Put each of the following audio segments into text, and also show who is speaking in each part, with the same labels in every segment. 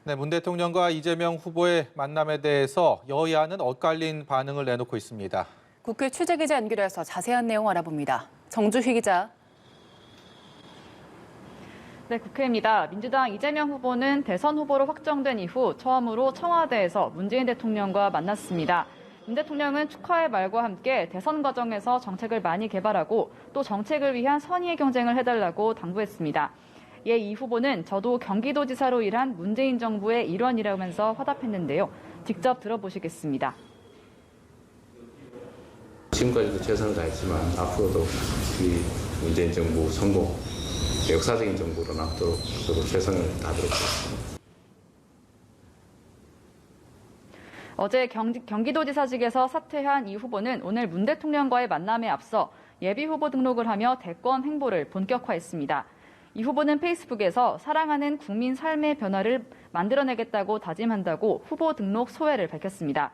Speaker 1: 네, 문 대통령과 이재명 후보의 만남에 대해서 여야는 엇갈린 반응을 내놓고 있습니다.
Speaker 2: 국회 취재기자 연결해서 자세한 내용 알아봅니다. 정주희 기자.
Speaker 3: 네, 국회입니다. 민주당 이재명 후보는 대선 후보로 확정된 이후 처음으로 청와대에서 문재인 대통령과 만났습니다. 문 대통령은 축하의 말과 함께 대선 과정에서 정책을 많이 개발하고 또 정책을 위한 선의의 경쟁을 해달라고 당부했습니다. 이에 이 후보는 저도 경기도지사로 일한 문재인 정부의 일원이라면서 화답했는데요. 직접 들어보시겠습니다.
Speaker 4: 지금까지도 최선을 다했지만 앞으로도 이 문재인 정부 성공, 역사적인 정부로 남도록 저도 최선을 다하도록 하겠습니다.
Speaker 3: 어제 경기도지사직에서 사퇴한 이 후보는 오늘 문 대통령과의 만남에 앞서 예비 후보 등록을 하며 대권 행보를 본격화했습니다. 이 후보는 페이스북에서 사랑하는 국민 삶의 변화를 만들어내겠다고 다짐한다고 후보 등록 소회를 밝혔습니다.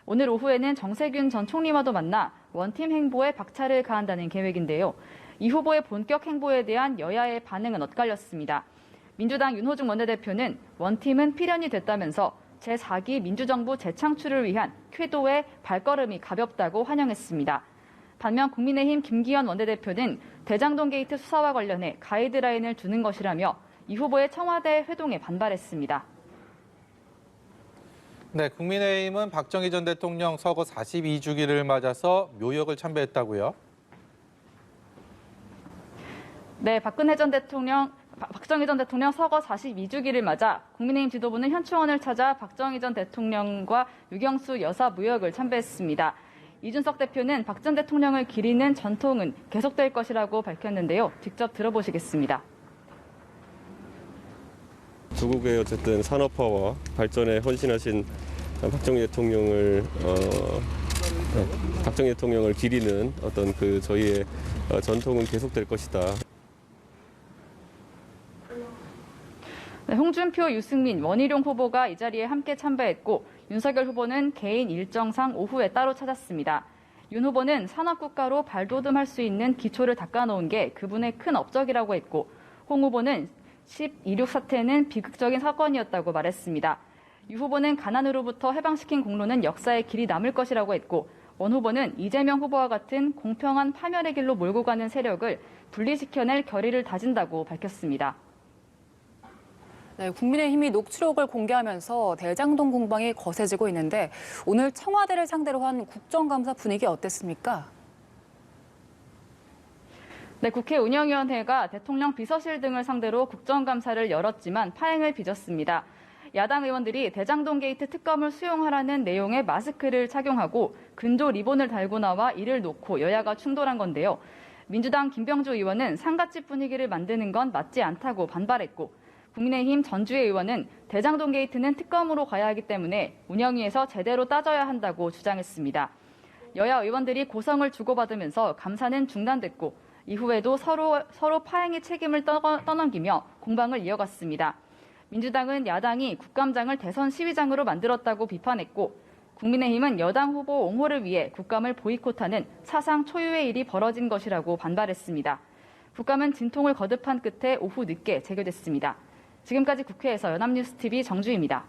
Speaker 3: 오늘 오후에는 정세균 전 총리와도 만나 원팀 행보에 박차를 가한다는 계획인데요. 이 후보의 본격 행보에 대한 여야의 반응은 엇갈렸습니다. 민주당 윤호중 원내대표는 원팀은 필연이 됐다면서 제4기 민주정부 재창출을 위한 쾌도의 발걸음이 가볍다고 환영했습니다. 반면 국민의힘 김기현 원내대표는 대장동 게이트 수사와 관련해 가이드라인을 두는 것이라며 이 후보의 청와대 회동에 반발했습니다.
Speaker 1: 네, 국민의힘은 박정희 전 대통령 서거 42주기를 맞아서 묘역을 참배했다고요?
Speaker 3: 네, 박정희 전 대통령 서거 42주기를 맞아 국민의힘 지도부는 현충원을 찾아 박정희 전 대통령과 유경수 여사 묘역을 참배했습니다. 이준석 대표는 박 전 대통령을 기리는 전통은 계속될 것이라고 밝혔는데요. 직접 들어보시겠습니다.
Speaker 5: 조국의 어쨌든 산업화와 발전에 헌신하신 박정희 대통령을 기리는 어떤 그 저희의 전통은 계속될 것이다.
Speaker 3: 네, 홍준표, 유승민, 원희룡 후보가 이 자리에 함께 참배했고 윤석열 후보는 개인 일정상 오후에 따로 찾았습니다. 윤 후보는 산업국가로 발돋움할 수 있는 기초를 닦아놓은 게 그분의 큰 업적이라고 했고 홍 후보는 10.26 사태는 비극적인 사건이었다고 말했습니다. 유 후보는 가난으로부터 해방시킨 공로는 역사에 길이 남을 것이라고 했고 원 후보는 이재명 후보와 같은 공평한 파멸의 길로 몰고 가는 세력을 분리시켜낼 결의를 다진다고 밝혔습니다.
Speaker 2: 네, 국민의힘이 녹취록을 공개하면서 대장동 공방이 거세지고 있는데 오늘 청와대를 상대로 한 국정감사 분위기 어땠습니까?
Speaker 3: 네, 국회 운영위원회가 대통령 비서실 등을 상대로 국정감사를 열었지만 파행을 빚었습니다. 야당 의원들이 대장동 게이트 특검을 수용하라는 내용의 마스크를 착용하고 근조 리본을 달고 나와 이를 놓고 여야가 충돌한 건데요. 민주당 김병주 의원은 상갓집 분위기를 만드는 건 맞지 않다고 반발했고 국민의힘 전주혜 의원은 대장동 게이트는 특검으로 가야 하기 때문에 운영위에서 제대로 따져야 한다고 주장했습니다. 여야 의원들이 고성을 주고받으면서 감사는 중단됐고 이후에도 서로 파행의 책임을 떠넘기며 공방을 이어갔습니다. 민주당은 야당이 국감장을 대선 시위장으로 만들었다고 비판했고 국민의힘은 여당 후보 옹호를 위해 국감을 보이콧하는 사상 초유의 일이 벌어진 것이라고 반발했습니다. 국감은 진통을 거듭한 끝에 오후 늦게 재개됐습니다. 지금까지 국회에서 연합뉴스TV 정주희입니다.